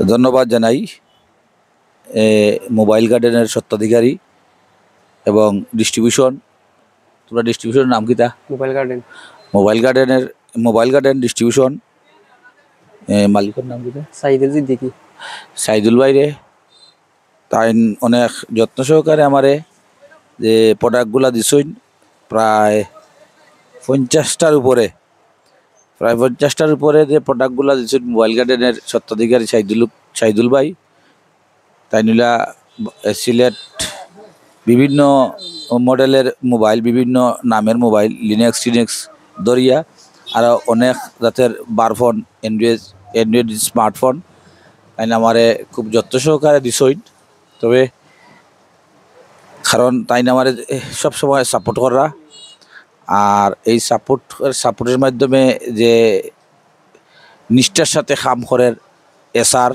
ধন্যবাদ জানাই মোবাইল গার্ডেনের স্বত্বাধিকারী এবং ডিস্ট্রিবিউশন। তোমরা ডিস্ট্রিবিউশনের নাম কিতা? মোবাইল গার্ডেন ডিস্ট্রিবিউশন মালিকের নাম কিতা? সাইদুল ভাইরে তাই অনেক যত্ন সহকারে আমারে যে প্রোডাক্টগুলা দিছইন প্রায় 50টার উপরে যে প্রোডাক্টগুলা দিছইন মোবাইল গার্ডেনের স্বত্বাধিকারী সাইদুল ভাই তাই নিলা সিলেট বিভিন্ন মডেলের মোবাইল, বিভিন্ন নামের মোবাইল, লিনেক্স দরিয়া আর অনেক জাতের বারফোন, অ্যান্ড্রয়েড স্মার্টফোন তাই আমারে খুব যত্ন সহকারে দিছইন। তবে কারণ তাই আমারে সবসময় সাপোর্ট করা, আর এই সাপোর্টের মাধ্যমে যে নিষ্ঠার সাথে কাম করেন এসআর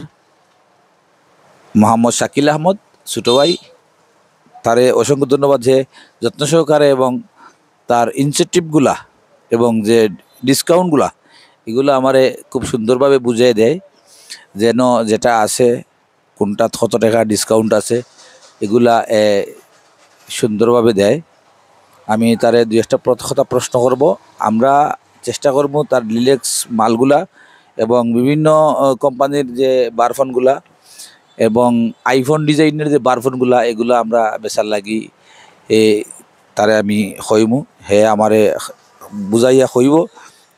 মোহাম্মদ শাকিল আহমদ ছোটো ভাই, তারে অসংখ্য ধন্যবাদ যে যত্ন সহকারে এবং তার ইনসেন্টিভগুলা এবং যে ডিসকাউন্টগুলা এগুলো আমারে খুব সুন্দরভাবে বুঝিয়ে দেয়, যেন যেটা আছে কোনটা কত টাকা ডিসকাউন্ট আছে এগুলা সুন্দরভাবে দেয়। আমি তারে দুই একটা কথা প্রশ্ন করব। আমরা চেষ্টা করব তার লিনেক্স মালগুলা এবং বিভিন্ন কোম্পানির যে বারফোনগুলা এবং আইফোন ডিজাইনের যে বারফোনগুলা এগুলো আমরা বেচার লাগি তারে আমি হইমু, হে আমারে বুঝাইয়া হইব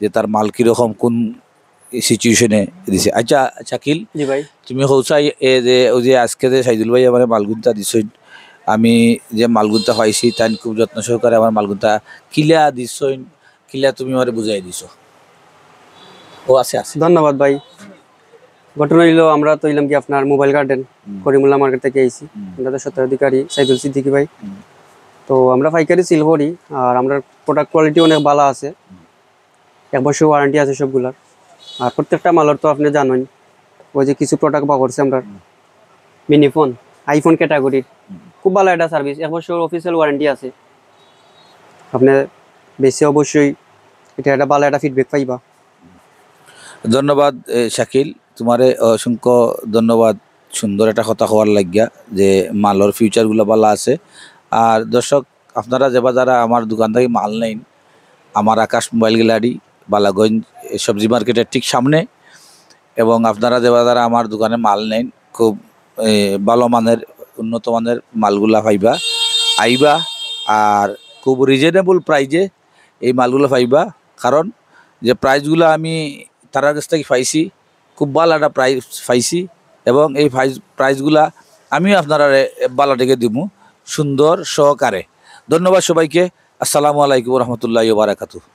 যে তার মাল কীরকম কোন সিচুয়েশনে দিছে। আচ্ছা শাকিল, জি ভাই, তুমি হৌসাই যে ওই যে আজকে যে সাইদুল ভাই আমার মালগুনটা দিছইন, আমি যে মালগুনটা পাইছি তাই খুব যত্ন সহকারে আমার মালগুনটা কিলা দিছইন, কিলা তুমি আমার বুঝাই দিছ। ও আছে। ধন্যবাদ ভাই। ঘটনা হইলো আমরা তো হইলাম কি আপনার মোবাইল গার্ডেন করিমুল্লাহ মার্কেট থেকে আইছি, আমাদের স্বত্বাধিকারী সাইদুল সিদ্দিকী ভাই। তো আমরা পাইকারি সেল করি আর আমরা প্রোডাক্ট কোয়ালিটি অনেক ভালো আছে, 1 বছর ওয়ারেন্টি আছে সবগুলার। আর প্রত্যেকটা মালের তো আপনি জানেন ওই যে কিছু প্রোডাক্ট বা করছে আমরা মিনি ফোন, আইফোন ক্যাটাগরির খুব ভালো একটা সার্ভিস, 1 বছর অফিসিয়াল ওয়ারেন্টি আছে। আপনি বেশি অবশ্যই এটা একটা ভালো একটা ফিডব্যাক পাইবা। ধন্যবাদ শাকিল, তোমারে অসংখ্য ধন্যবাদ সুন্দর একটা কথা হওয়ার লাগিয়া যে মালর ফিউচারগুলো ভালো আছে। আর দর্শক আপনারা যারা আমার দোকান থেকে মাল নেন, আমার আকাশ মোবাইল গ্যালারি বালাগঞ্জ সবজি মার্কেটের ঠিক সামনে, এবং আপনারা যারা আমার দোকানে মাল নেন খুব ভালো মানের উন্নত মানের মালগুলা পাইবা, আইবা আর খুব রিজনেবল প্রাইজে এই মালগুলো পাইবা। কারণ যে প্রাইসগুলো আমি তার কাছ থেকে পাইছি খুব ভালো একটা প্রাইস পাইছি, এবং এই প্রাইসগুলা আমিও আপনারা ভালো থেকে দিব সুন্দর সহকারে। ধন্যবাদ সবাইকে। আসসালামু আলাইকুম রহমতুল্লাহি ওয়া বারাকাতুহু।